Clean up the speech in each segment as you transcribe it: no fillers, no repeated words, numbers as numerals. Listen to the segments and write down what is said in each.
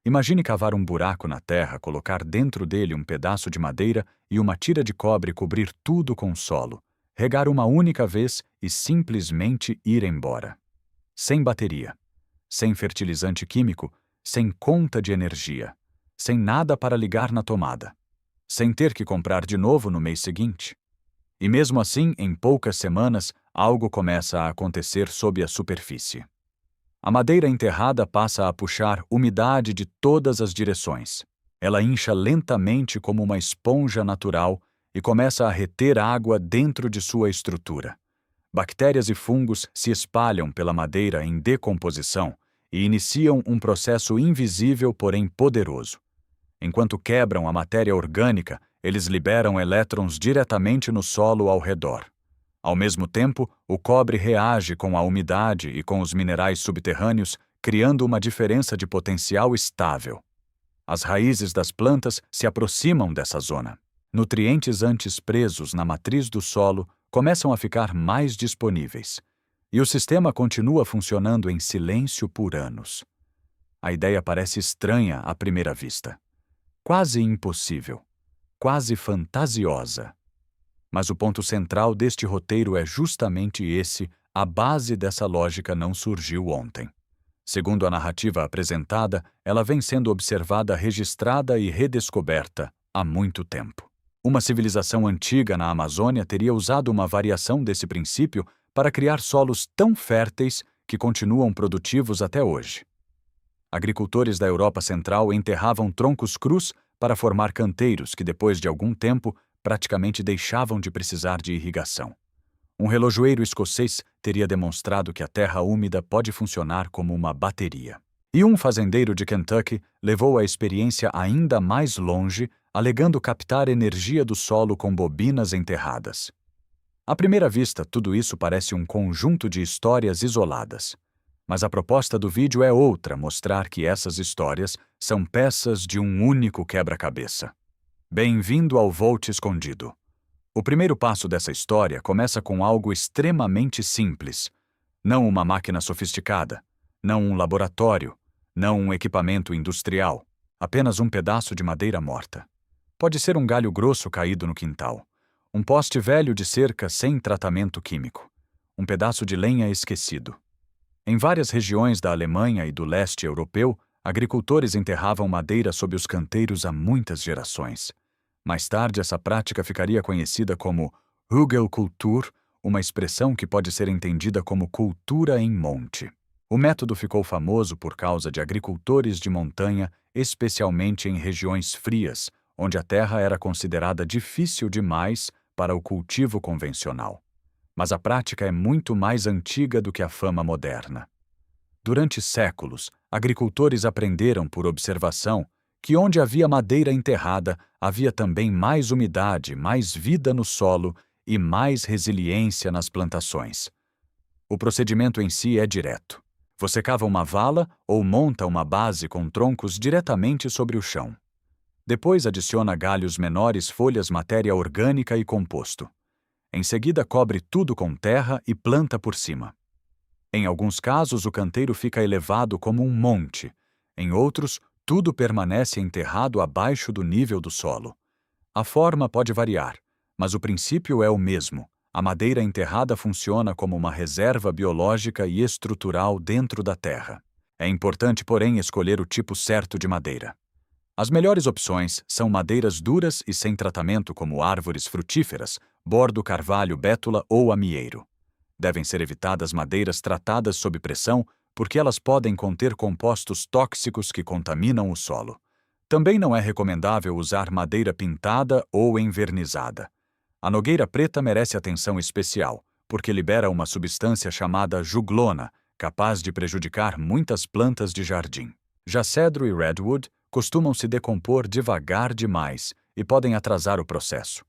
Imagine cavar um buraco na terra, colocar dentro dele um pedaço de madeira e uma tira de cobre cobrir tudo com solo, regar uma única vez e simplesmente ir embora. Sem bateria, sem fertilizante químico, sem conta de energia, sem nada para ligar na tomada, sem ter que comprar de novo no mês seguinte. E mesmo assim, em poucas semanas, algo começa a acontecer sob a superfície. A madeira enterrada passa a puxar umidade de todas as direções. Ela incha lentamente como uma esponja natural e começa a reter água dentro de sua estrutura. Bactérias e fungos se espalham pela madeira em decomposição e iniciam um processo invisível, porém poderoso. Enquanto quebram a matéria orgânica, eles liberam elétrons diretamente no solo ao redor. Ao mesmo tempo, o cobre reage com a umidade e com os minerais subterrâneos, criando uma diferença de potencial estável. As raízes das plantas se aproximam dessa zona. Nutrientes antes presos na matriz do solo começam a ficar mais disponíveis. E o sistema continua funcionando em silêncio por anos. A ideia parece estranha à primeira vista. Quase impossível. Quase fantasiosa. Mas o ponto central deste roteiro é justamente esse: a base dessa lógica não surgiu ontem. Segundo a narrativa apresentada, ela vem sendo observada, registrada e redescoberta há muito tempo. Uma civilização antiga na Amazônia teria usado uma variação desse princípio para criar solos tão férteis que continuam produtivos até hoje. Agricultores da Europa Central enterravam troncos crus para formar canteiros que, depois de algum tempo, praticamente deixavam de precisar de irrigação. Um relojoeiro escocês teria demonstrado que a terra úmida pode funcionar como uma bateria. E um fazendeiro de Kentucky levou a experiência ainda mais longe, alegando captar energia do solo com bobinas enterradas. À primeira vista, tudo isso parece um conjunto de histórias isoladas. Mas a proposta do vídeo é outra: mostrar que essas histórias são peças de um único quebra-cabeça. Bem-vindo ao Volt Escondido. O primeiro passo dessa história começa com algo extremamente simples. Não uma máquina sofisticada, não um laboratório, não um equipamento industrial. Apenas um pedaço de madeira morta. Pode ser um galho grosso caído no quintal, um poste velho de cerca sem tratamento químico, um pedaço de lenha esquecido. Em várias regiões da Alemanha e do leste europeu, agricultores enterravam madeira sob os canteiros há muitas gerações. Mais tarde, essa prática ficaria conhecida como Hügelkultur, uma expressão que pode ser entendida como cultura em monte. O método ficou famoso por causa de agricultores de montanha, especialmente em regiões frias, onde a terra era considerada difícil demais para o cultivo convencional. Mas a prática é muito mais antiga do que a fama moderna. Durante séculos, agricultores aprenderam por observação que onde havia madeira enterrada, havia também mais umidade, mais vida no solo e mais resiliência nas plantações. O procedimento em si é direto. Você cava uma vala ou monta uma base com troncos diretamente sobre o chão. Depois adiciona galhos menores, folhas, matéria orgânica e composto. Em seguida, cobre tudo com terra e planta por cima. Em alguns casos, o canteiro fica elevado como um monte. Em outros, tudo permanece enterrado abaixo do nível do solo. A forma pode variar, mas o princípio é o mesmo. A madeira enterrada funciona como uma reserva biológica e estrutural dentro da terra. É importante, porém, escolher o tipo certo de madeira. As melhores opções são madeiras duras e sem tratamento, como árvores frutíferas, bordo, carvalho, bétula ou amieiro. Devem ser evitadas madeiras tratadas sob pressão, porque elas podem conter compostos tóxicos que contaminam o solo. Também não é recomendável usar madeira pintada ou envernizada. A nogueira preta merece atenção especial, porque libera uma substância chamada juglona, capaz de prejudicar muitas plantas de jardim. Já cedro e redwood costumam se decompor devagar demais e podem atrasar o processo.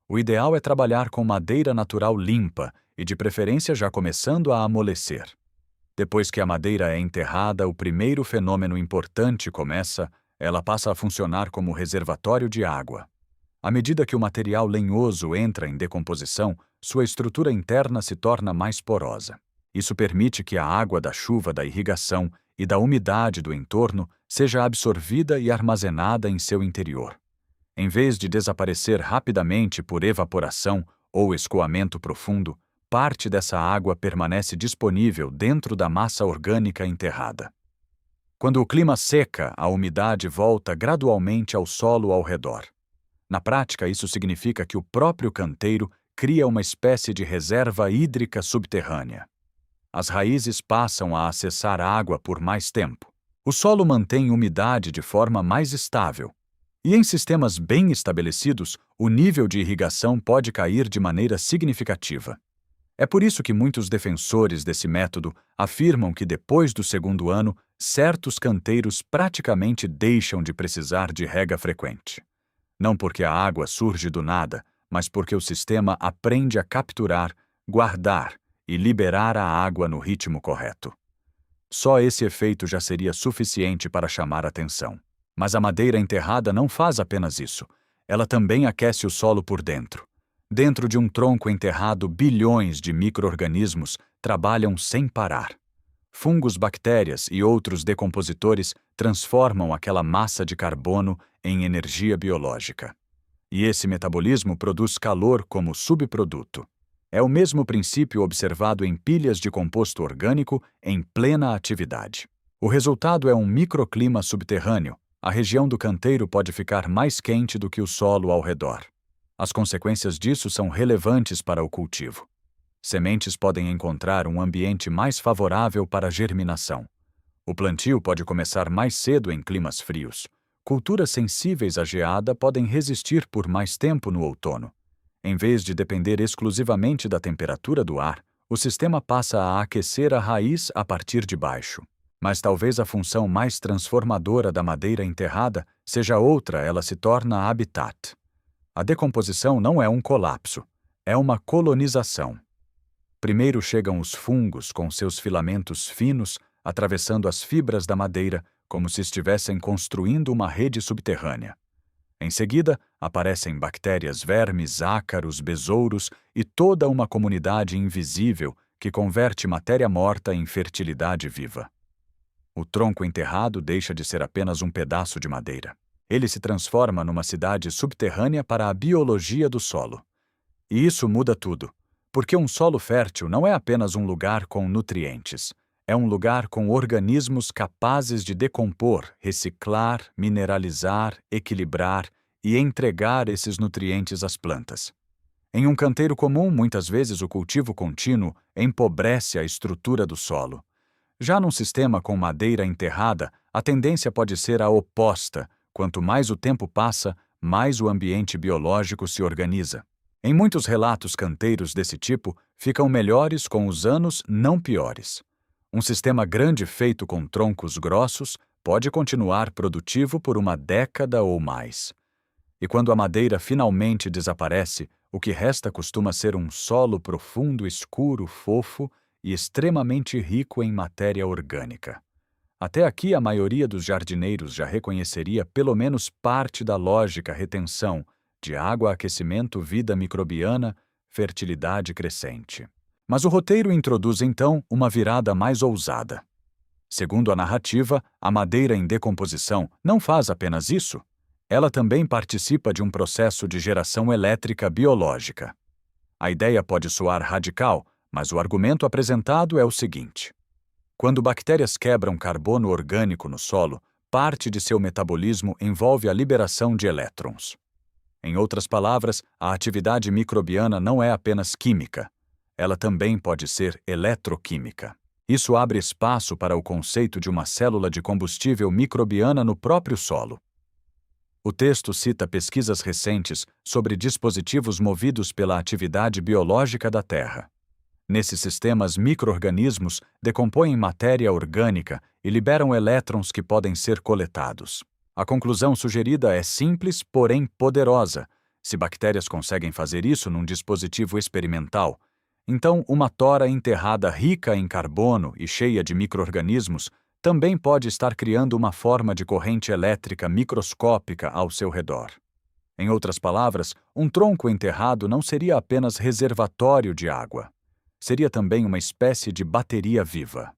O ideal é trabalhar com madeira natural limpa e, de preferência, já começando a amolecer. Depois que a madeira é enterrada, o primeiro fenômeno importante começa: ela passa a funcionar como reservatório de água. À medida que o material lenhoso entra em decomposição, sua estrutura interna se torna mais porosa. Isso permite que a água da chuva, da irrigação e da umidade do entorno seja absorvida e armazenada em seu interior. Em vez de desaparecer rapidamente por evaporação ou escoamento profundo, parte dessa água permanece disponível dentro da massa orgânica enterrada. Quando o clima seca, a umidade volta gradualmente ao solo ao redor. Na prática, isso significa que o próprio canteiro cria uma espécie de reserva hídrica subterrânea. As raízes passam a acessar a água por mais tempo. O solo mantém umidade de forma mais estável. E em sistemas bem estabelecidos, o nível de irrigação pode cair de maneira significativa. É por isso que muitos defensores desse método afirmam que depois do segundo ano, certos canteiros praticamente deixam de precisar de rega frequente. Não porque a água surge do nada, mas porque o sistema aprende a capturar, guardar e liberar a água no ritmo correto. Só esse efeito já seria suficiente para chamar atenção. Mas a madeira enterrada não faz apenas isso. Ela também aquece o solo por dentro. Dentro de um tronco enterrado, bilhões de micro-organismos trabalham sem parar. Fungos, bactérias e outros decompositores transformam aquela massa de carbono em energia biológica. E esse metabolismo produz calor como subproduto. É o mesmo princípio observado em pilhas de composto orgânico em plena atividade. O resultado é um microclima subterrâneo. A região do canteiro pode ficar mais quente do que o solo ao redor. As consequências disso são relevantes para o cultivo. Sementes podem encontrar um ambiente mais favorável para a germinação. O plantio pode começar mais cedo em climas frios. Culturas sensíveis à geada podem resistir por mais tempo no outono. Em vez de depender exclusivamente da temperatura do ar, o sistema passa a aquecer a raiz a partir de baixo. Mas talvez a função mais transformadora da madeira enterrada seja outra, ela se torna habitat. A decomposição não é um colapso, é uma colonização. Primeiro chegam os fungos com seus filamentos finos, atravessando as fibras da madeira, como se estivessem construindo uma rede subterrânea. Em seguida, aparecem bactérias, vermes, ácaros, besouros e toda uma comunidade invisível que converte matéria morta em fertilidade viva. O tronco enterrado deixa de ser apenas um pedaço de madeira. Ele se transforma numa cidade subterrânea para a biologia do solo. E isso muda tudo, porque um solo fértil não é apenas um lugar com nutrientes. É um lugar com organismos capazes de decompor, reciclar, mineralizar, equilibrar e entregar esses nutrientes às plantas. Em um canteiro comum, muitas vezes o cultivo contínuo empobrece a estrutura do solo. Já num sistema com madeira enterrada, a tendência pode ser a oposta. Quanto mais o tempo passa, mais o ambiente biológico se organiza. Em muitos relatos canteiros desse tipo, ficam melhores com os anos, não piores. Um sistema grande feito com troncos grossos pode continuar produtivo por uma década ou mais. E quando a madeira finalmente desaparece, o que resta costuma ser um solo profundo, escuro, fofo e extremamente rico em matéria orgânica. Até aqui, a maioria dos jardineiros já reconheceria pelo menos parte da lógica retenção de água, aquecimento, vida microbiana, fertilidade crescente. Mas o roteiro introduz então uma virada mais ousada. Segundo a narrativa, a madeira em decomposição não faz apenas isso. Ela também participa de um processo de geração elétrica biológica. A ideia pode soar radical, mas o argumento apresentado é o seguinte: quando bactérias quebram carbono orgânico no solo, parte de seu metabolismo envolve a liberação de elétrons. Em outras palavras, a atividade microbiana não é apenas química. Ela também pode ser eletroquímica. Isso abre espaço para o conceito de uma célula de combustível microbiana no próprio solo. O texto cita pesquisas recentes sobre dispositivos movidos pela atividade biológica da Terra. Nesses sistemas, micro-organismos decompõem matéria orgânica e liberam elétrons que podem ser coletados. A conclusão sugerida é simples, porém poderosa. Se bactérias conseguem fazer isso num dispositivo experimental, então uma tora enterrada rica em carbono e cheia de micro-organismos também pode estar criando uma forma de corrente elétrica microscópica ao seu redor. Em outras palavras, um tronco enterrado não seria apenas reservatório de água. Seria também uma espécie de bateria viva.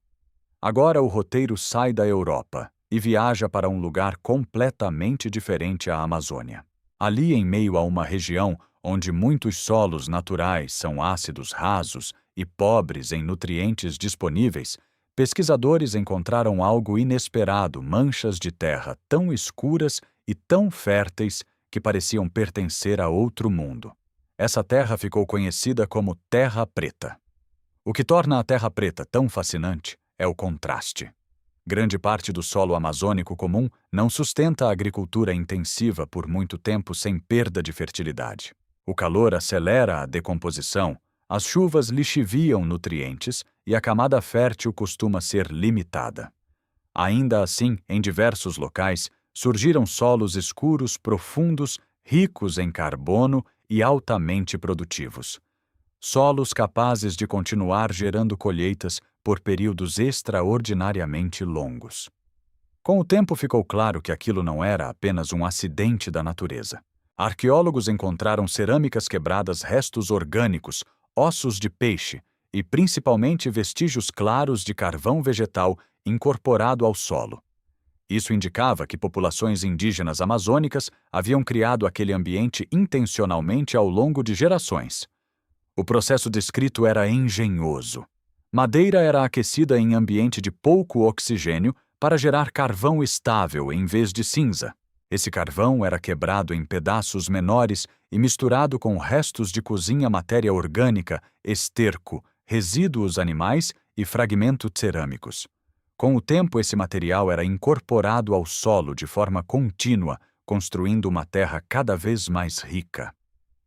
Agora o roteiro sai da Europa e viaja para um lugar completamente diferente à Amazônia. Ali, em meio a uma região onde muitos solos naturais são ácidos rasos e pobres em nutrientes disponíveis, pesquisadores encontraram algo inesperado: manchas de terra tão escuras e tão férteis que pareciam pertencer a outro mundo. Essa terra ficou conhecida como Terra Preta. O que torna a Terra Preta tão fascinante é o contraste. Grande parte do solo amazônico comum não sustenta a agricultura intensiva por muito tempo sem perda de fertilidade. O calor acelera a decomposição, as chuvas lixiviam nutrientes e a camada fértil costuma ser limitada. Ainda assim, em diversos locais, surgiram solos escuros profundos, ricos em carbono e altamente produtivos. Solos capazes de continuar gerando colheitas por períodos extraordinariamente longos. Com o tempo ficou claro que aquilo não era apenas um acidente da natureza. Arqueólogos encontraram cerâmicas quebradas, restos orgânicos, ossos de peixe e principalmente vestígios claros de carvão vegetal incorporado ao solo. Isso indicava que populações indígenas amazônicas haviam criado aquele ambiente intencionalmente ao longo de gerações. O processo descrito era engenhoso. Madeira era aquecida em ambiente de pouco oxigênio para gerar carvão estável em vez de cinza. Esse carvão era quebrado em pedaços menores e misturado com restos de cozinha, matéria orgânica, esterco, resíduos animais e fragmentos cerâmicos. Com o tempo, esse material era incorporado ao solo de forma contínua, construindo uma terra cada vez mais rica.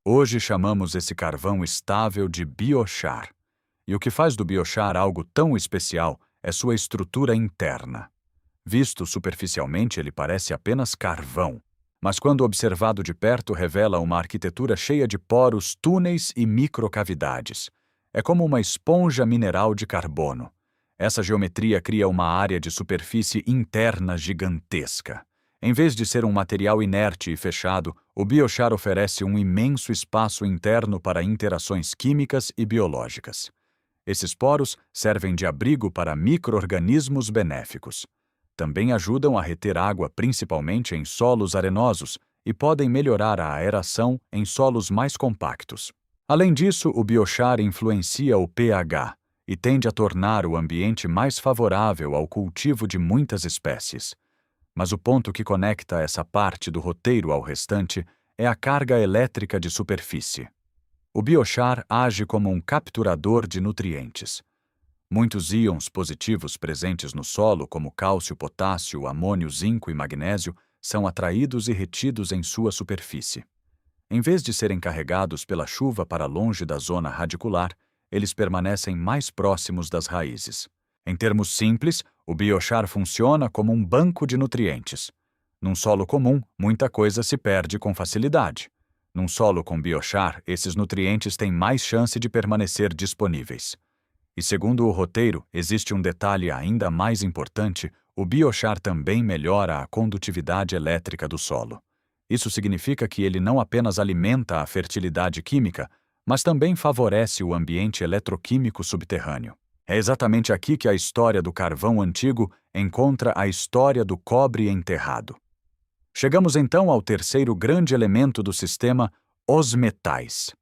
Hoje chamamos esse carvão estável de biochar. E o que faz do biochar algo tão especial é sua estrutura interna. Visto superficialmente, ele parece apenas carvão, mas quando observado de perto revela uma arquitetura cheia de poros, túneis e microcavidades. É como uma esponja mineral de carbono. Essa geometria cria uma área de superfície interna gigantesca. Em vez de ser um material inerte e fechado, o biochar oferece um imenso espaço interno para interações químicas e biológicas. Esses poros servem de abrigo para micro-organismos benéficos. Também ajudam a reter água, principalmente em solos arenosos, e podem melhorar a aeração em solos mais compactos. Além disso, o biochar influencia o pH e tende a tornar o ambiente mais favorável ao cultivo de muitas espécies. Mas o ponto que conecta essa parte do roteiro ao restante é a carga elétrica de superfície. O biochar age como um capturador de nutrientes. Muitos íons positivos presentes no solo, como cálcio, potássio, amônio, zinco e magnésio, são atraídos e retidos em sua superfície. Em vez de serem carregados pela chuva para longe da zona radicular, eles permanecem mais próximos das raízes. Em termos simples, o biochar funciona como um banco de nutrientes. Num solo comum, muita coisa se perde com facilidade. Num solo com biochar, esses nutrientes têm mais chance de permanecer disponíveis. E segundo o roteiro, existe um detalhe ainda mais importante: o biochar também melhora a condutividade elétrica do solo. Isso significa que ele não apenas alimenta a fertilidade química, mas também favorece o ambiente eletroquímico subterrâneo. É exatamente aqui que a história do carvão antigo encontra a história do cobre enterrado. Chegamos então ao terceiro grande elemento do sistema, os metais.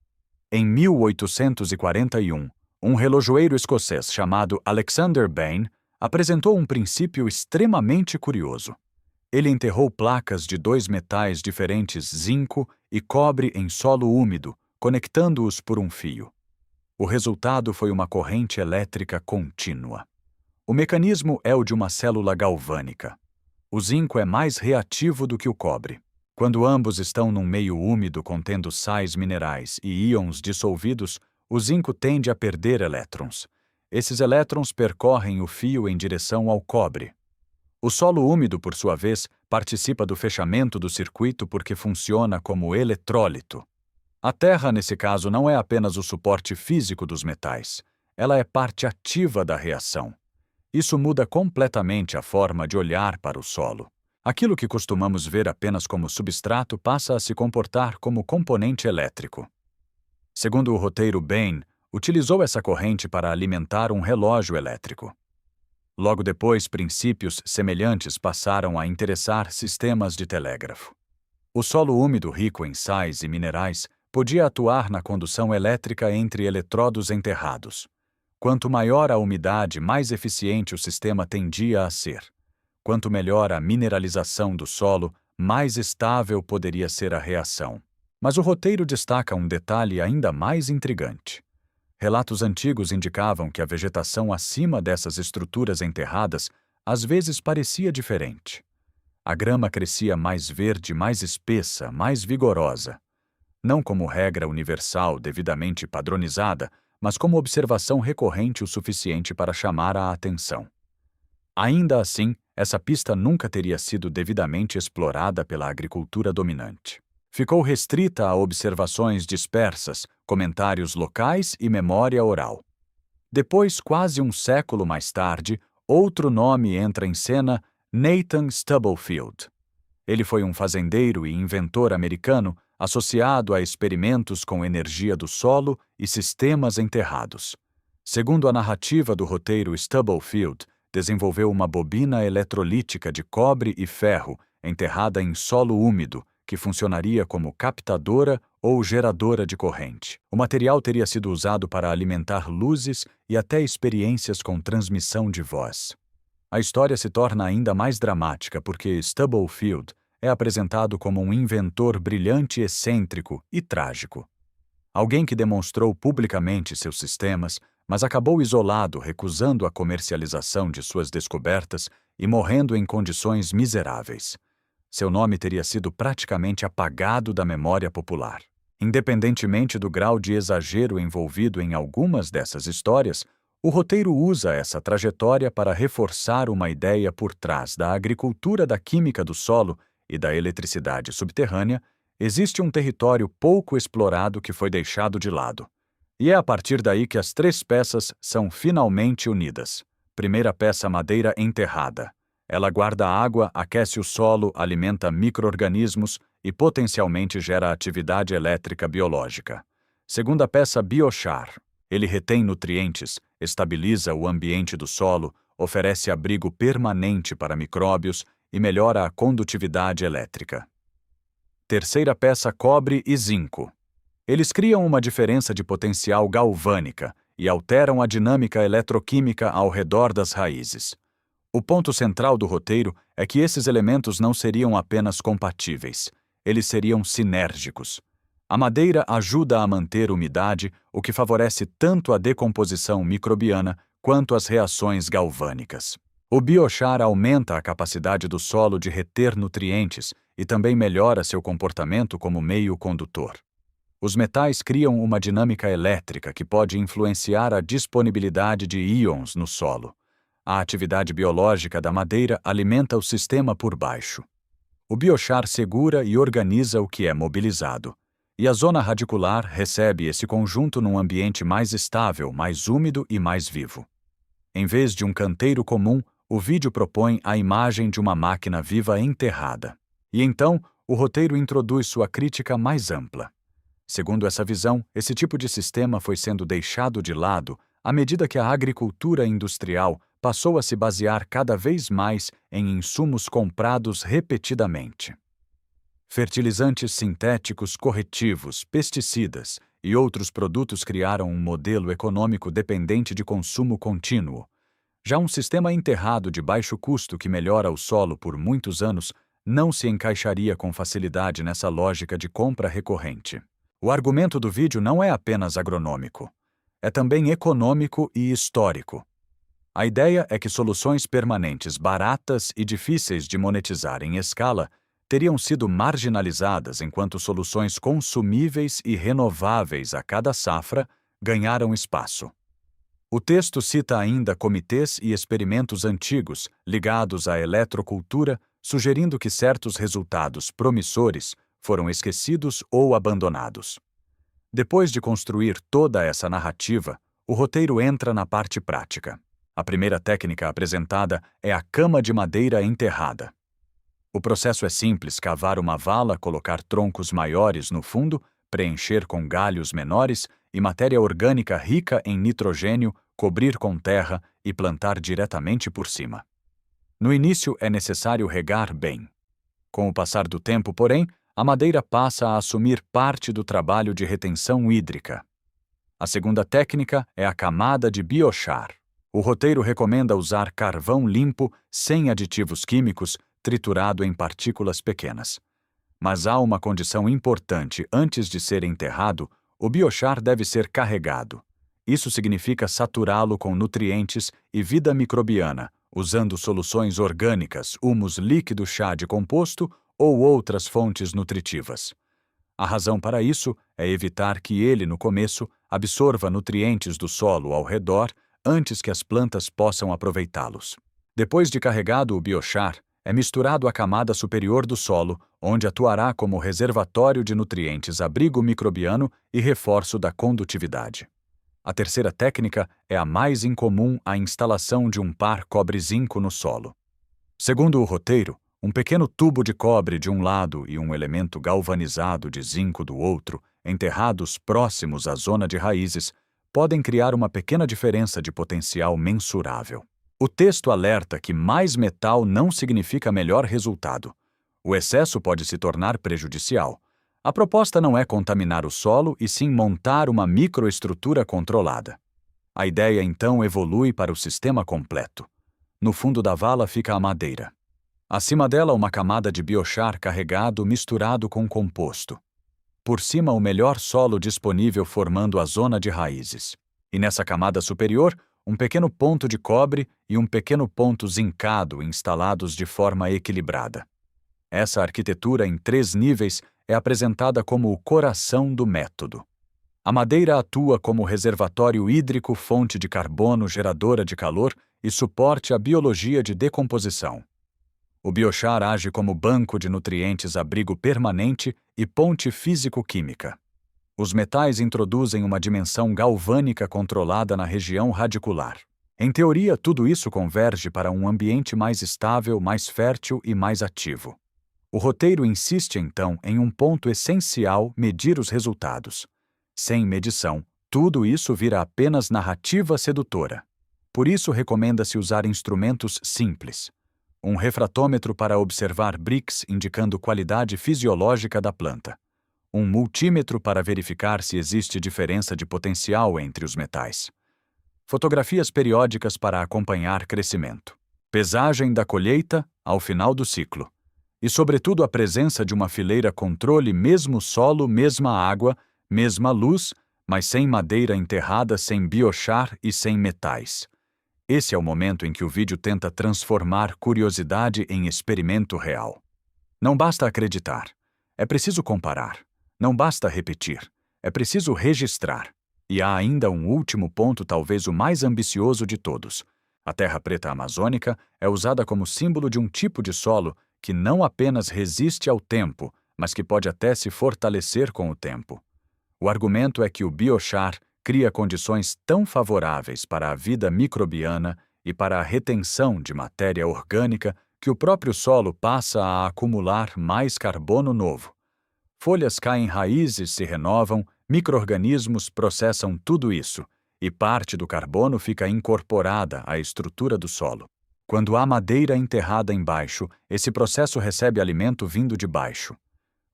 Em 1841, um relojoeiro escocês chamado Alexander Bain apresentou um princípio extremamente curioso. Ele enterrou placas de dois metais diferentes, zinco e cobre, em solo úmido, conectando-os por um fio. O resultado foi uma corrente elétrica contínua. O mecanismo é o de uma célula galvânica. O zinco é mais reativo do que o cobre. Quando ambos estão num meio úmido contendo sais minerais e íons dissolvidos, o zinco tende a perder elétrons. Esses elétrons percorrem o fio em direção ao cobre. O solo úmido, por sua vez, participa do fechamento do circuito porque funciona como eletrólito. A terra, nesse caso, não é apenas o suporte físico dos metais. Ela é parte ativa da reação. Isso muda completamente a forma de olhar para o solo. Aquilo que costumamos ver apenas como substrato passa a se comportar como componente elétrico. Segundo o roteiro, Bain utilizou essa corrente para alimentar um relógio elétrico. Logo depois, princípios semelhantes passaram a interessar sistemas de telégrafo. O solo úmido rico em sais e minerais podia atuar na condução elétrica entre eletrodos enterrados. Quanto maior a umidade, mais eficiente o sistema tendia a ser. Quanto melhor a mineralização do solo, mais estável poderia ser a reação. Mas o roteiro destaca um detalhe ainda mais intrigante. Relatos antigos indicavam que a vegetação acima dessas estruturas enterradas às vezes parecia diferente. A grama crescia mais verde, mais espessa, mais vigorosa. Não como regra universal devidamente padronizada, mas como observação recorrente o suficiente para chamar a atenção. Ainda assim, essa pista nunca teria sido devidamente explorada pela agricultura dominante. Ficou restrita a observações dispersas, comentários locais e memória oral. Depois, quase um século mais tarde, outro nome entra em cena: Nathan Stubblefield. Ele foi um fazendeiro e inventor americano associado a experimentos com energia do solo e sistemas enterrados. Segundo a narrativa do roteiro, Stubblefield desenvolveu uma bobina eletrolítica de cobre e ferro enterrada em solo úmido, que funcionaria como captadora ou geradora de corrente. O material teria sido usado para alimentar luzes e até experiências com transmissão de voz. A história se torna ainda mais dramática porque Stubblefield é apresentado como um inventor brilhante, excêntrico e trágico. Alguém que demonstrou publicamente seus sistemas, mas acabou isolado, recusando a comercialização de suas descobertas e morrendo em condições miseráveis. Seu nome teria sido praticamente apagado da memória popular. Independentemente do grau de exagero envolvido em algumas dessas histórias, o roteiro usa essa trajetória para reforçar uma ideia por trás da agricultura, da química do solo e da eletricidade subterrânea. Existe um território pouco explorado que foi deixado de lado. E é a partir daí que as três peças são finalmente unidas. Primeira peça: madeira enterrada. Ela guarda água, aquece o solo, alimenta micro-organismos e potencialmente gera atividade elétrica biológica. Segunda peça: biochar. Ele retém nutrientes, estabiliza o ambiente do solo, oferece abrigo permanente para micróbios e melhora a condutividade elétrica. Terceira peça: cobre e zinco. Eles criam uma diferença de potencial galvânica e alteram a dinâmica eletroquímica ao redor das raízes. O ponto central do roteiro é que esses elementos não seriam apenas compatíveis, eles seriam sinérgicos. A madeira ajuda a manter umidade, o que favorece tanto a decomposição microbiana quanto as reações galvânicas. O biochar aumenta a capacidade do solo de reter nutrientes e também melhora seu comportamento como meio condutor. Os metais criam uma dinâmica elétrica que pode influenciar a disponibilidade de íons no solo. A atividade biológica da madeira alimenta o sistema por baixo. O biochar segura e organiza o que é mobilizado. E a zona radicular recebe esse conjunto num ambiente mais estável, mais úmido e mais vivo. Em vez de um canteiro comum, o vídeo propõe a imagem de uma máquina viva enterrada. E então, o roteiro introduz sua crítica mais ampla. Segundo essa visão, esse tipo de sistema foi sendo deixado de lado à medida que a agricultura industrial passou a se basear cada vez mais em insumos comprados repetidamente. Fertilizantes sintéticos, corretivos, pesticidas e outros produtos criaram um modelo econômico dependente de consumo contínuo. Já um sistema enterrado de baixo custo que melhora o solo por muitos anos não se encaixaria com facilidade nessa lógica de compra recorrente. O argumento do vídeo não é apenas agronômico, é também econômico e histórico. A ideia é que soluções permanentes baratas e difíceis de monetizar em escala teriam sido marginalizadas enquanto soluções consumíveis e renováveis a cada safra ganharam espaço. O texto cita ainda comitês e experimentos antigos ligados à eletrocultura, sugerindo que certos resultados promissores foram esquecidos ou abandonados. Depois de construir toda essa narrativa, o roteiro entra na parte prática. A primeira técnica apresentada é a cama de madeira enterrada. O processo é simples: cavar uma vala, colocar troncos maiores no fundo, preencher com galhos menores e matéria orgânica rica em nitrogênio, cobrir com terra e plantar diretamente por cima. No início é necessário regar bem. Com o passar do tempo, porém, a madeira passa a assumir parte do trabalho de retenção hídrica. A segunda técnica é a camada de biochar. O roteiro recomenda usar carvão limpo, sem aditivos químicos, triturado em partículas pequenas. Mas há uma condição importante: antes de ser enterrado, o biochar deve ser carregado. Isso significa saturá-lo com nutrientes e vida microbiana, usando soluções orgânicas, humus líquido, chá de composto ou outras fontes nutritivas. A razão para isso é evitar que ele, no começo, absorva nutrientes do solo ao redor antes que as plantas possam aproveitá-los. Depois de carregado o biochar, é misturado à camada superior do solo, onde atuará como reservatório de nutrientes, abrigo microbiano e reforço da condutividade. A terceira técnica é a mais incomum: a instalação de um par cobre-zinco no solo. Segundo o roteiro, um pequeno tubo de cobre de um lado e um elemento galvanizado de zinco do outro, enterrados próximos à zona de raízes, podem criar uma pequena diferença de potencial mensurável. O texto alerta que mais metal não significa melhor resultado. O excesso pode se tornar prejudicial. A proposta não é contaminar o solo, e sim montar uma microestrutura controlada. A ideia então evolui para o sistema completo. No fundo da vala fica a madeira. Acima dela, uma camada de biochar carregado misturado com composto. Por cima, o melhor solo disponível formando a zona de raízes. E nessa camada superior, um pequeno ponto de cobre e um pequeno ponto zincado instalados de forma equilibrada. Essa arquitetura em 3 níveis é apresentada como o coração do método. A madeira atua como reservatório hídrico, fonte de carbono, geradora de calor e suporte à biologia de decomposição. O biochar age como banco de nutrientes, abrigo permanente e ponte físico-química. Os metais introduzem uma dimensão galvânica controlada na região radicular. Em teoria, tudo isso converge para um ambiente mais estável, mais fértil e mais ativo. O roteiro insiste, então, em um ponto essencial: medir os resultados. Sem medição, tudo isso vira apenas narrativa sedutora. Por isso, recomenda-se usar instrumentos simples. Um refratômetro para observar Brix indicando qualidade fisiológica da planta. Um multímetro para verificar se existe diferença de potencial entre os metais. Fotografias periódicas para acompanhar crescimento. Pesagem da colheita ao final do ciclo. E, sobretudo, a presença de uma fileira controle: mesmo solo, mesma água, mesma luz, mas sem madeira enterrada, sem biochar e sem metais. Esse é o momento em que o vídeo tenta transformar curiosidade em experimento real. Não basta acreditar, é preciso comparar. Não basta repetir, é preciso registrar. E há ainda um último ponto, talvez o mais ambicioso de todos. A terra preta amazônica é usada como símbolo de um tipo de solo que não apenas resiste ao tempo, mas que pode até se fortalecer com o tempo. O argumento é que o biochar cria condições tão favoráveis para a vida microbiana e para a retenção de matéria orgânica que o próprio solo passa a acumular mais carbono novo. Folhas caem, raízes se renovam, micro-organismos processam tudo isso, e parte do carbono fica incorporada à estrutura do solo. Quando há madeira enterrada embaixo, esse processo recebe alimento vindo de baixo.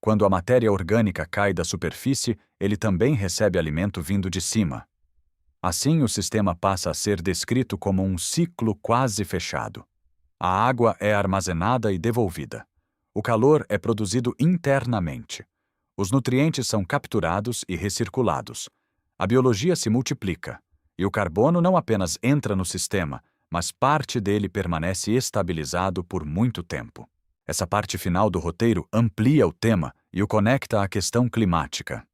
Quando a matéria orgânica cai da superfície, ele também recebe alimento vindo de cima. Assim, o sistema passa a ser descrito como um ciclo quase fechado. A água é armazenada e devolvida. O calor é produzido internamente. Os nutrientes são capturados e recirculados. A biologia se multiplica. E o carbono não apenas entra no sistema, mas parte dele permanece estabilizado por muito tempo. Essa parte final do roteiro amplia o tema e o conecta à questão climática.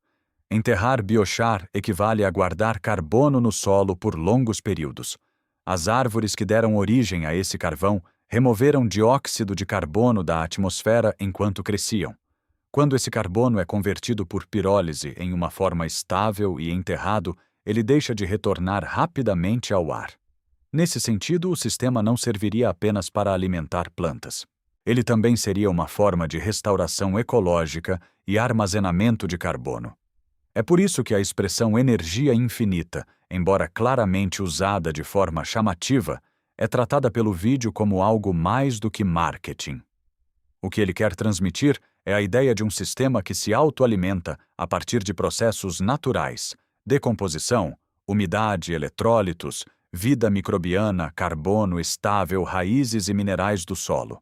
Enterrar biochar equivale a guardar carbono no solo por longos períodos. As árvores que deram origem a esse carvão removeram dióxido de carbono da atmosfera enquanto cresciam. Quando esse carbono é convertido por pirólise em uma forma estável e enterrado, ele deixa de retornar rapidamente ao ar. Nesse sentido, o sistema não serviria apenas para alimentar plantas. Ele também seria uma forma de restauração ecológica e armazenamento de carbono. É por isso que a expressão energia infinita, embora claramente usada de forma chamativa, é tratada pelo vídeo como algo mais do que marketing. O que ele quer transmitir é a ideia de um sistema que se autoalimenta a partir de processos naturais, decomposição, umidade, eletrólitos, vida microbiana, carbono estável, raízes e minerais do solo.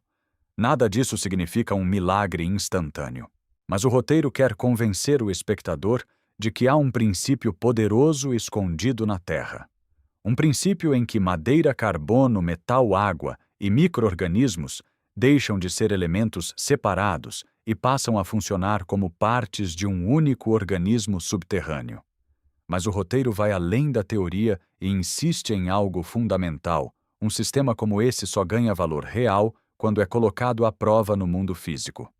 Nada disso significa um milagre instantâneo. Mas o roteiro quer convencer o espectador de que há um princípio poderoso escondido na Terra. Um princípio em que madeira, carbono, metal, água e micro-organismos deixam de ser elementos separados e passam a funcionar como partes de um único organismo subterrâneo. Mas o roteiro vai além da teoria e insiste em algo fundamental. Um sistema como esse só ganha valor real quando é colocado à prova no mundo físico.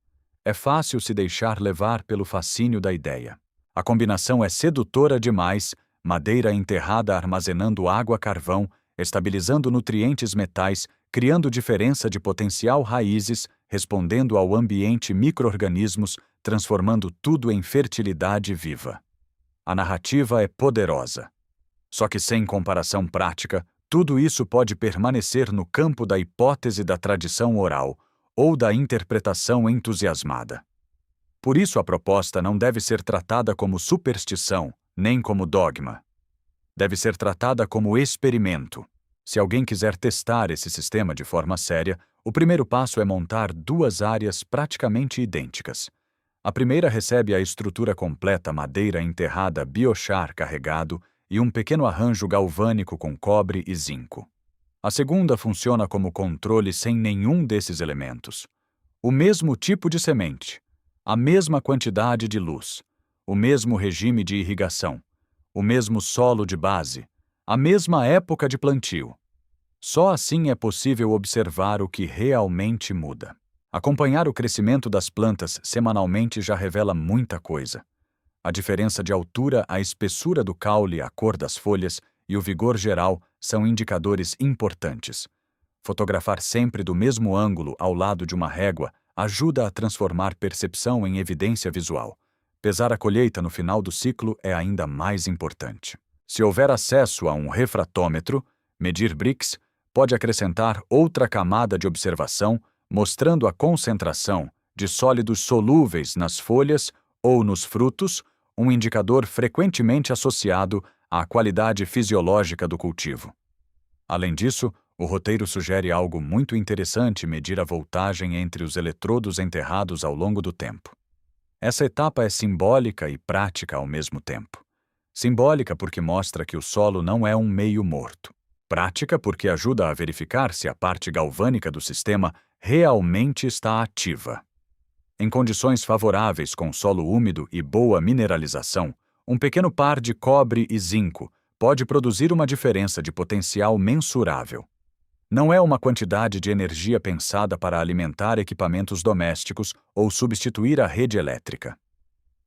É fácil se deixar levar pelo fascínio da ideia. A combinação é sedutora demais: madeira enterrada armazenando água-carvão, estabilizando nutrientes metais, criando diferença de potencial raízes, respondendo ao ambiente micro-organismos, transformando tudo em fertilidade viva. A narrativa é poderosa. Só que sem comparação prática, tudo isso pode permanecer no campo da hipótese da tradição oral ou da interpretação entusiasmada. Por isso a proposta não deve ser tratada como superstição, nem como dogma. Deve ser tratada como experimento. Se alguém quiser testar esse sistema de forma séria, o primeiro passo é montar duas áreas praticamente idênticas. A primeira recebe a estrutura completa madeira enterrada biochar carregado e um pequeno arranjo galvânico com cobre e zinco. A segunda funciona como controle sem nenhum desses elementos. O mesmo tipo de semente, a mesma quantidade de luz, o mesmo regime de irrigação, o mesmo solo de base, a mesma época de plantio. Só assim é possível observar o que realmente muda. Acompanhar o crescimento das plantas semanalmente já revela muita coisa. A diferença de altura, a espessura do caule, a cor das folhas e o vigor geral são indicadores importantes. Fotografar sempre do mesmo ângulo ao lado de uma régua ajuda a transformar percepção em evidência visual. Pesar a colheita no final do ciclo é ainda mais importante. Se houver acesso a um refratômetro, medir Brix pode acrescentar outra camada de observação, mostrando a concentração de sólidos solúveis nas folhas ou nos frutos, um indicador frequentemente associado à qualidade fisiológica do cultivo. Além disso, o roteiro sugere algo muito interessante: medir a voltagem entre os eletrodos enterrados ao longo do tempo. Essa etapa é simbólica e prática ao mesmo tempo. Simbólica porque mostra que o solo não é um meio morto. Prática porque ajuda a verificar se a parte galvânica do sistema realmente está ativa. Em condições favoráveis com solo úmido e boa mineralização, um pequeno par de cobre e zinco pode produzir uma diferença de potencial mensurável. Não é uma quantidade de energia pensada para alimentar equipamentos domésticos ou substituir a rede elétrica.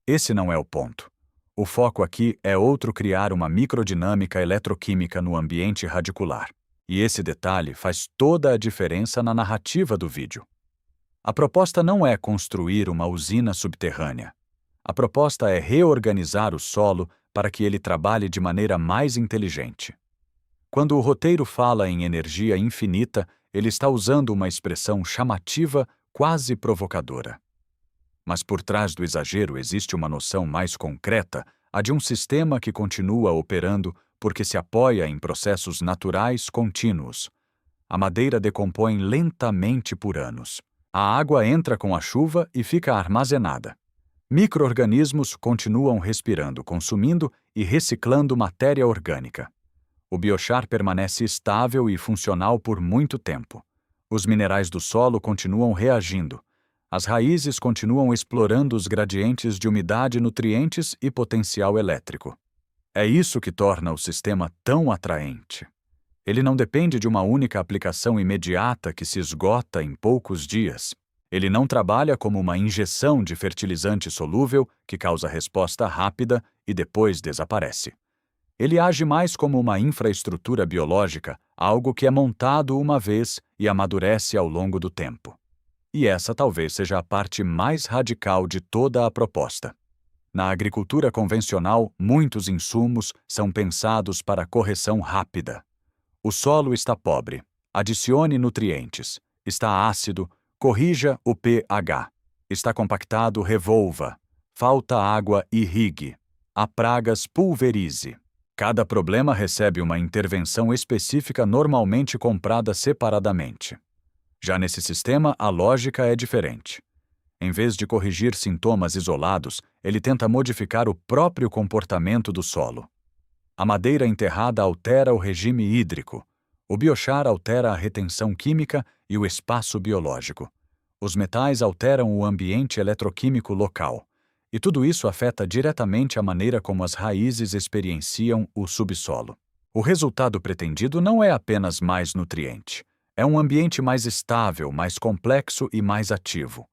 Esse não é o ponto. O foco aqui é outro: criar uma microdinâmica eletroquímica no ambiente radicular. E esse detalhe faz toda a diferença na narrativa do vídeo. A proposta não é construir uma usina subterrânea. A proposta é reorganizar o solo para que ele trabalhe de maneira mais inteligente. Quando o roteiro fala em energia infinita, ele está usando uma expressão chamativa, quase provocadora. Mas por trás do exagero existe uma noção mais concreta, a de um sistema que continua operando porque se apoia em processos naturais contínuos. A madeira decompõe lentamente por anos. A água entra com a chuva e fica armazenada. Micro-organismos continuam respirando, consumindo e reciclando matéria orgânica. O biochar permanece estável e funcional por muito tempo. Os minerais do solo continuam reagindo. As raízes continuam explorando os gradientes de umidade, nutrientes e potencial elétrico. É isso que torna o sistema tão atraente. Ele não depende de uma única aplicação imediata que se esgota em poucos dias. Ele não trabalha como uma injeção de fertilizante solúvel que causa resposta rápida e depois desaparece. Ele age mais como uma infraestrutura biológica, algo que é montado uma vez e amadurece ao longo do tempo. E essa talvez seja a parte mais radical de toda a proposta. Na agricultura convencional, muitos insumos são pensados para correção rápida. O solo está pobre. Adicione nutrientes. Está ácido. Corrija o pH. Está compactado, revolva. Falta água, irrigue. Há pragas, pulverize. Cada problema recebe uma intervenção específica normalmente comprada separadamente. Já nesse sistema, a lógica é diferente. Em vez de corrigir sintomas isolados, ele tenta modificar o próprio comportamento do solo. A madeira enterrada altera o regime hídrico. O biochar altera a retenção química e o espaço biológico. Os metais alteram o ambiente eletroquímico local. E tudo isso afeta diretamente a maneira como as raízes experienciam o subsolo. O resultado pretendido não é apenas mais nutriente. É um ambiente mais estável, mais complexo e mais ativo.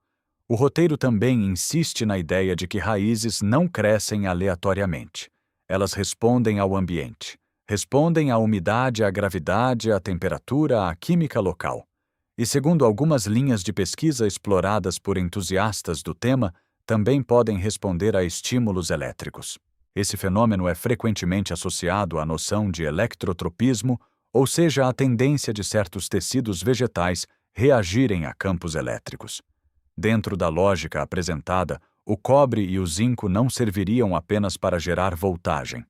O roteiro também insiste na ideia de que raízes não crescem aleatoriamente. Elas respondem ao ambiente. Respondem à umidade, à gravidade, à temperatura, à química local. E segundo algumas linhas de pesquisa exploradas por entusiastas do tema, também podem responder a estímulos elétricos. Esse fenômeno é frequentemente associado à noção de eletrotropismo, ou seja, à tendência de certos tecidos vegetais reagirem a campos elétricos. Dentro da lógica apresentada, o cobre e o zinco não serviriam apenas para gerar voltagem.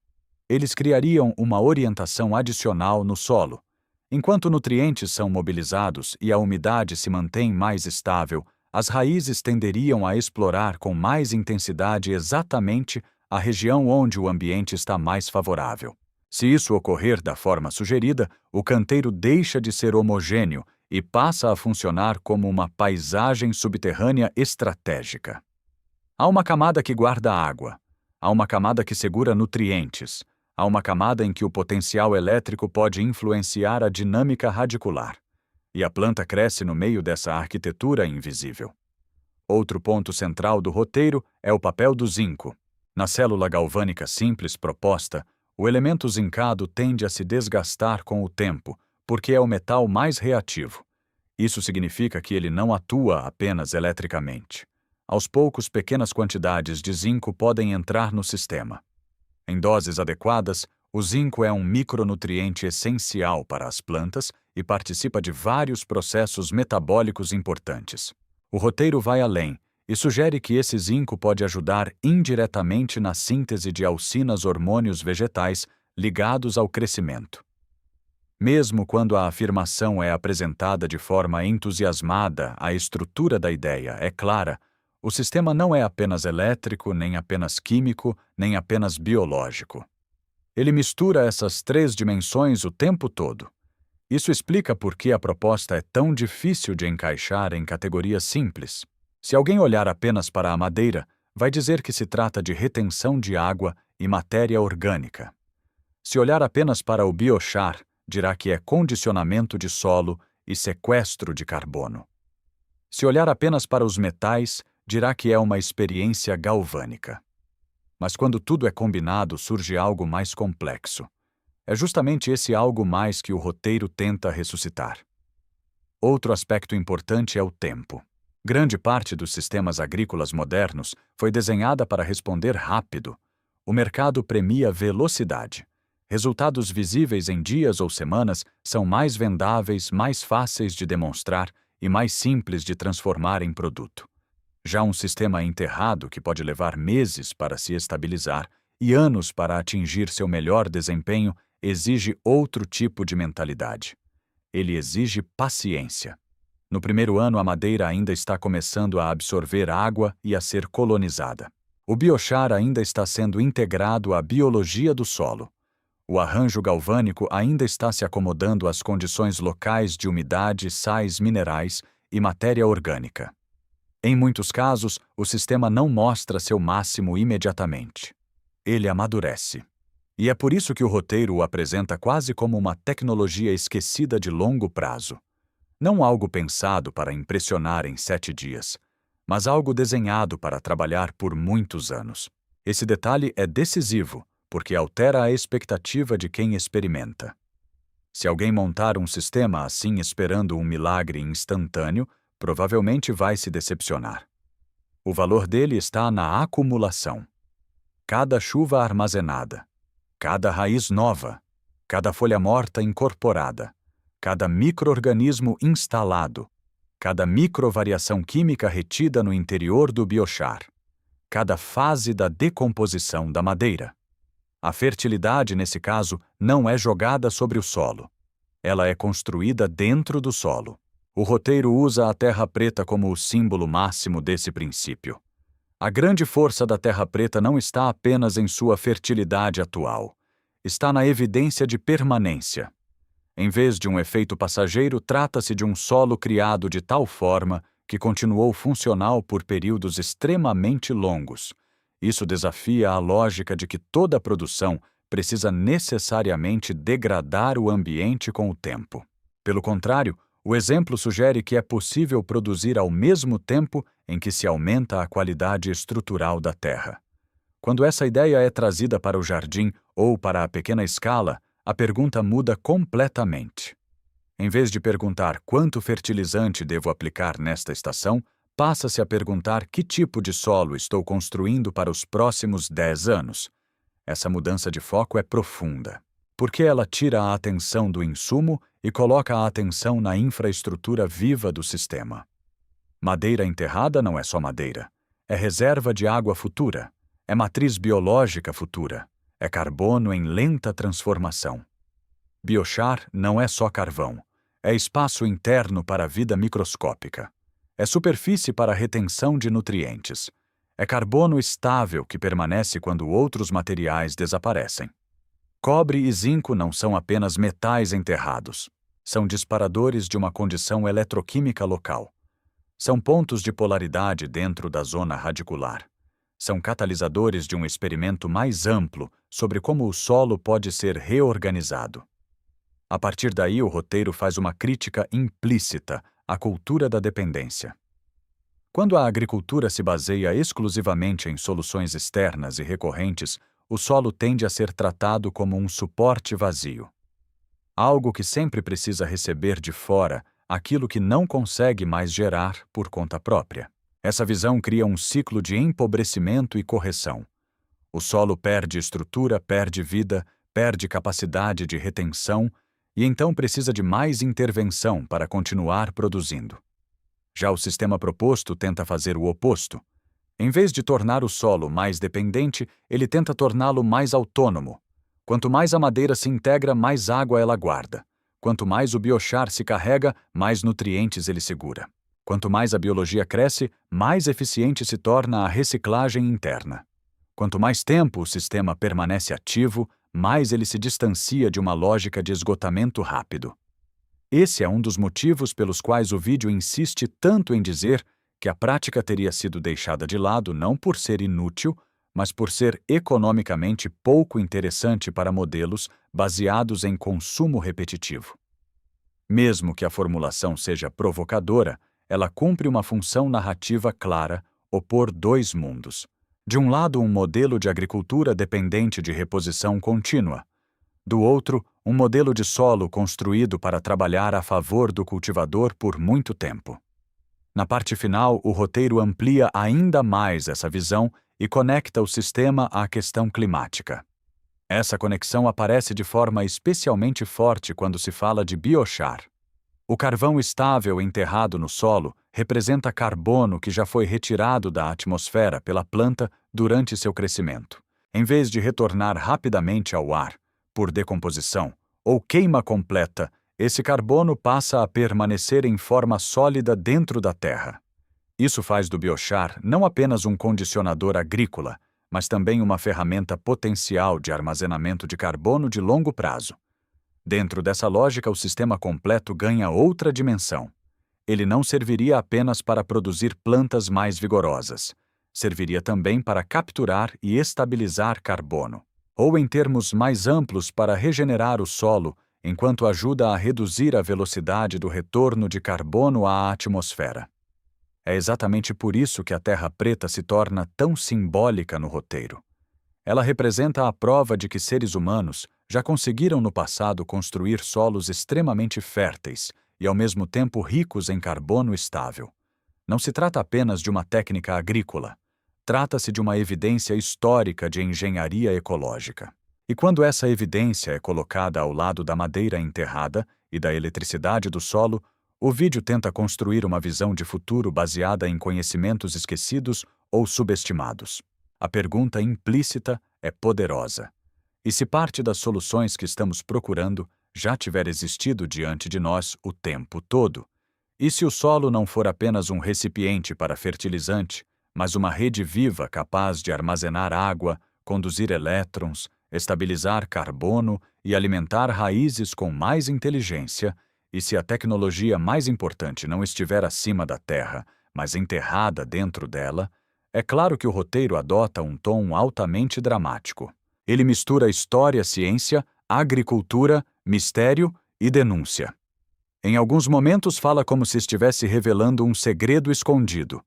Eles criariam uma orientação adicional no solo. Enquanto nutrientes são mobilizados e a umidade se mantém mais estável, as raízes tenderiam a explorar com mais intensidade exatamente a região onde o ambiente está mais favorável. Se isso ocorrer da forma sugerida, o canteiro deixa de ser homogêneo e passa a funcionar como uma paisagem subterrânea estratégica. Há uma camada que guarda água, há uma camada que segura nutrientes, há uma camada em que o potencial elétrico pode influenciar a dinâmica radicular. E a planta cresce no meio dessa arquitetura invisível. Outro ponto central do roteiro é o papel do zinco. Na célula galvânica simples proposta, o elemento zincado tende a se desgastar com o tempo, porque é o metal mais reativo. Isso significa que ele não atua apenas eletricamente. Aos poucos, pequenas quantidades de zinco podem entrar no sistema. Em doses adequadas, o zinco é um micronutriente essencial para as plantas e participa de vários processos metabólicos importantes. O roteiro vai além e sugere que esse zinco pode ajudar indiretamente na síntese de auxinas hormônios vegetais ligados ao crescimento. Mesmo quando a afirmação é apresentada de forma entusiasmada, a estrutura da ideia é clara. O sistema não é apenas elétrico, nem apenas químico, nem apenas biológico. Ele mistura essas três dimensões o tempo todo. Isso explica por que a proposta é tão difícil de encaixar em categorias simples. Se alguém olhar apenas para a madeira, vai dizer que se trata de retenção de água e matéria orgânica. Se olhar apenas para o biochar, dirá que é condicionamento de solo e sequestro de carbono. Se olhar apenas para os metais, dirá que é uma experiência galvânica. Mas quando tudo é combinado, surge algo mais complexo. É justamente esse algo mais que o roteiro tenta ressuscitar. Outro aspecto importante é o tempo. Grande parte dos sistemas agrícolas modernos foi desenhada para responder rápido. O mercado premia velocidade. Resultados visíveis em dias ou semanas são mais vendáveis, mais fáceis de demonstrar e mais simples de transformar em produto. Já um sistema enterrado, que pode levar meses para se estabilizar e anos para atingir seu melhor desempenho, exige outro tipo de mentalidade. Ele exige paciência. No primeiro ano, a madeira ainda está começando a absorver água e a ser colonizada. O biochar ainda está sendo integrado à biologia do solo. O arranjo galvânico ainda está se acomodando às condições locais de umidade, sais minerais e matéria orgânica. Em muitos casos, o sistema não mostra seu máximo imediatamente. Ele amadurece. E é por isso que o roteiro o apresenta quase como uma tecnologia esquecida de longo prazo. Não algo pensado para impressionar em 7 dias, mas algo desenhado para trabalhar por muitos anos. Esse detalhe é decisivo, porque altera a expectativa de quem experimenta. Se alguém montar um sistema assim esperando um milagre instantâneo, provavelmente vai se decepcionar. O valor dele está na acumulação. cada chuva armazenada, cada raiz nova, cada folha morta incorporada, cada micro-organismo instalado, cada microvariação química retida no interior do biochar, cada fase da decomposição da madeira. A fertilidade, nesse caso, não é jogada sobre o solo. Ela é construída dentro do solo. O roteiro usa a terra preta como o símbolo máximo desse princípio. A grande força da terra preta não está apenas em sua fertilidade atual. Está na evidência de permanência. Em vez de um efeito passageiro, trata-se de um solo criado de tal forma que continuou funcional por períodos extremamente longos. Isso desafia a lógica de que toda produção precisa necessariamente degradar o ambiente com o tempo. Pelo contrário, o exemplo sugere que é possível produzir ao mesmo tempo em que se aumenta a qualidade estrutural da terra. Quando essa ideia é trazida para o jardim ou para a pequena escala, a pergunta muda completamente. Em vez de perguntar quanto fertilizante devo aplicar nesta estação, passa-se a perguntar que tipo de solo estou construindo para os próximos 10 anos. Essa mudança de foco é profunda, porque ela tira a atenção do insumo e coloca a atenção na infraestrutura viva do sistema. Madeira enterrada não é só madeira. É reserva de água futura. É matriz biológica futura. É carbono em lenta transformação. Biochar não é só carvão. É espaço interno para a vida microscópica. É superfície para a retenção de nutrientes. É carbono estável que permanece quando outros materiais desaparecem. Cobre e zinco não são apenas metais enterrados. São disparadores de uma condição eletroquímica local. São pontos de polaridade dentro da zona radicular. São catalisadores de um experimento mais amplo sobre como o solo pode ser reorganizado. A partir daí, o roteiro faz uma crítica implícita à cultura da dependência. Quando a agricultura se baseia exclusivamente em soluções externas e recorrentes, o solo tende a ser tratado como um suporte vazio. Algo que sempre precisa receber de fora aquilo que não consegue mais gerar por conta própria. Essa visão cria um ciclo de empobrecimento e correção. O solo perde estrutura, perde vida, perde capacidade de retenção e então precisa de mais intervenção para continuar produzindo. Já o sistema proposto tenta fazer o oposto. Em vez de tornar o solo mais dependente, ele tenta torná-lo mais autônomo. Quanto mais a madeira se integra, mais água ela guarda. Quanto mais o biochar se carrega, mais nutrientes ele segura. Quanto mais a biologia cresce, mais eficiente se torna a reciclagem interna. Quanto mais tempo o sistema permanece ativo, mais ele se distancia de uma lógica de esgotamento rápido. Esse é um dos motivos pelos quais o vídeo insiste tanto em dizer que a prática teria sido deixada de lado não por ser inútil, mas por ser economicamente pouco interessante para modelos baseados em consumo repetitivo. Mesmo que a formulação seja provocadora, ela cumpre uma função narrativa clara: opor dois mundos. De um lado, um modelo de agricultura dependente de reposição contínua. Do outro, um modelo de solo construído para trabalhar a favor do cultivador por muito tempo. Na parte final, o roteiro amplia ainda mais essa visão e conecta o sistema à questão climática. Essa conexão aparece de forma especialmente forte quando se fala de biochar. O carvão estável enterrado no solo representa carbono que já foi retirado da atmosfera pela planta durante seu crescimento. Em vez de retornar rapidamente ao ar, por decomposição ou queima completa, esse carbono passa a permanecer em forma sólida dentro da terra. Isso faz do biochar não apenas um condicionador agrícola, mas também uma ferramenta potencial de armazenamento de carbono de longo prazo. Dentro dessa lógica, o sistema completo ganha outra dimensão. Ele não serviria apenas para produzir plantas mais vigorosas. Serviria também para capturar e estabilizar carbono, ou em termos mais amplos, para regenerar o solo, enquanto ajuda a reduzir a velocidade do retorno de carbono à atmosfera. É exatamente por isso que a terra preta se torna tão simbólica no roteiro. Ela representa a prova de que seres humanos já conseguiram no passado construir solos extremamente férteis e ao mesmo tempo ricos em carbono estável. Não se trata apenas de uma técnica agrícola. trata-se de uma evidência histórica de engenharia ecológica. E quando essa evidência é colocada ao lado da madeira enterrada e da eletricidade do solo, o vídeo tenta construir uma visão de futuro baseada em conhecimentos esquecidos ou subestimados. A pergunta implícita é poderosa. E se parte das soluções que estamos procurando já tiver existido diante de nós o tempo todo? E se o solo não for apenas um recipiente para fertilizante, mas uma rede viva capaz de armazenar água, conduzir elétrons, estabilizar carbono e alimentar raízes com mais inteligência, e se a tecnologia mais importante não estiver acima da Terra, mas enterrada dentro dela, é claro que o roteiro adota um tom altamente dramático. Ele mistura história, ciência, agricultura, mistério e denúncia. Em alguns momentos fala como se estivesse revelando um segredo escondido.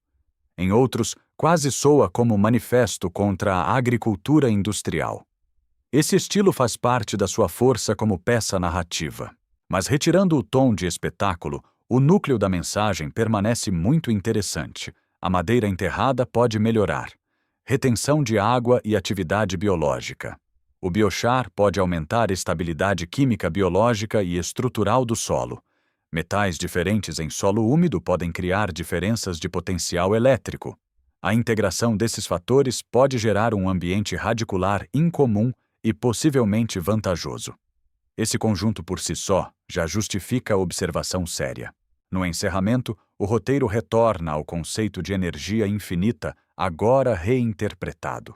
Em outros, quase soa como manifesto contra a agricultura industrial. Esse estilo faz parte da sua força como peça narrativa. Mas retirando o tom de espetáculo, o núcleo da mensagem permanece muito interessante. A madeira enterrada pode melhorar. Retenção de água e atividade biológica. O biochar pode aumentar a estabilidade química biológica e estrutural do solo. Metais diferentes em solo úmido podem criar diferenças de potencial elétrico. A integração desses fatores pode gerar um ambiente radicular incomum e possivelmente vantajoso. Esse conjunto por si só já justifica a observação séria. No encerramento, o roteiro retorna ao conceito de energia infinita, agora reinterpretado.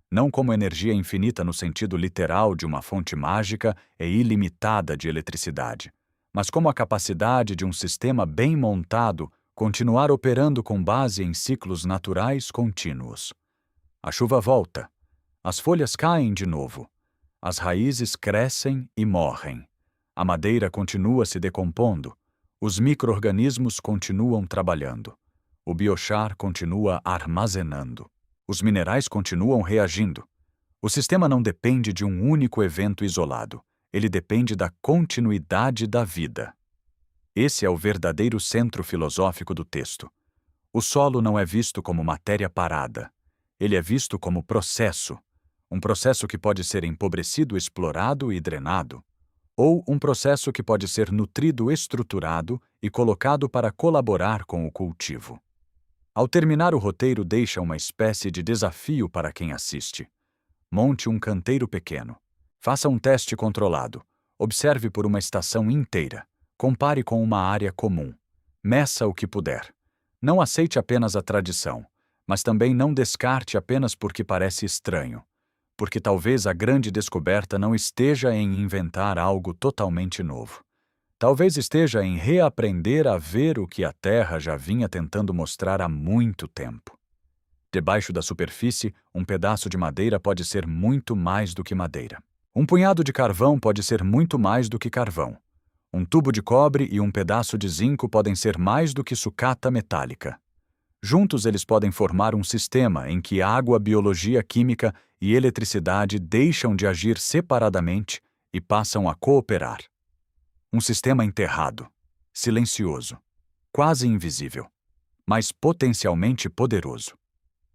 Não como energia infinita no sentido literal de uma fonte mágica e ilimitada de eletricidade, mas como a capacidade de um sistema bem montado continuar operando com base em ciclos naturais contínuos. A chuva volta. As folhas caem de novo. As raízes crescem e morrem. A madeira continua se decompondo. Os micro-organismos continuam trabalhando. O biochar continua armazenando. Os minerais continuam reagindo. O sistema não depende de um único evento isolado. Ele depende da continuidade da vida. Esse é o verdadeiro centro filosófico do texto. O solo não é visto como matéria parada. Ele é visto como processo. Um processo que pode ser empobrecido, explorado e drenado. Ou um processo que pode ser nutrido, estruturado e colocado para colaborar com o cultivo. Ao terminar o roteiro, deixa uma espécie de desafio para quem assiste. Monte um canteiro pequeno. Faça um teste controlado. Observe por uma estação inteira. Compare com uma área comum. Meça o que puder. Não aceite apenas a tradição, mas também não descarte apenas porque parece estranho. Porque talvez a grande descoberta não esteja em inventar algo totalmente novo. Talvez esteja em reaprender a ver o que a Terra já vinha tentando mostrar há muito tempo. Debaixo da superfície, um pedaço de madeira pode ser muito mais do que madeira. Um punhado de carvão pode ser muito mais do que carvão. Um tubo de cobre e um pedaço de zinco podem ser mais do que sucata metálica. Juntos eles podem formar um sistema em que água, biologia química e eletricidade deixam de agir separadamente e passam a cooperar. Um sistema enterrado, silencioso, quase invisível, mas potencialmente poderoso.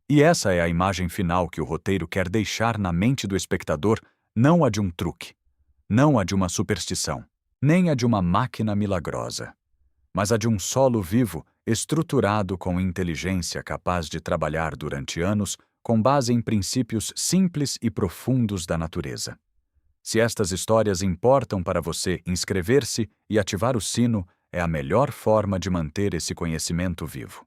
E essa é a imagem final que o roteiro quer deixar na mente do espectador, não a de um truque, não a de uma superstição, nem a de uma máquina milagrosa, mas a de um solo vivo, estruturado com inteligência capaz de trabalhar durante anos com base em princípios simples e profundos da natureza. Se estas histórias importam para você, inscrever-se e ativar o sino é a melhor forma de manter esse conhecimento vivo.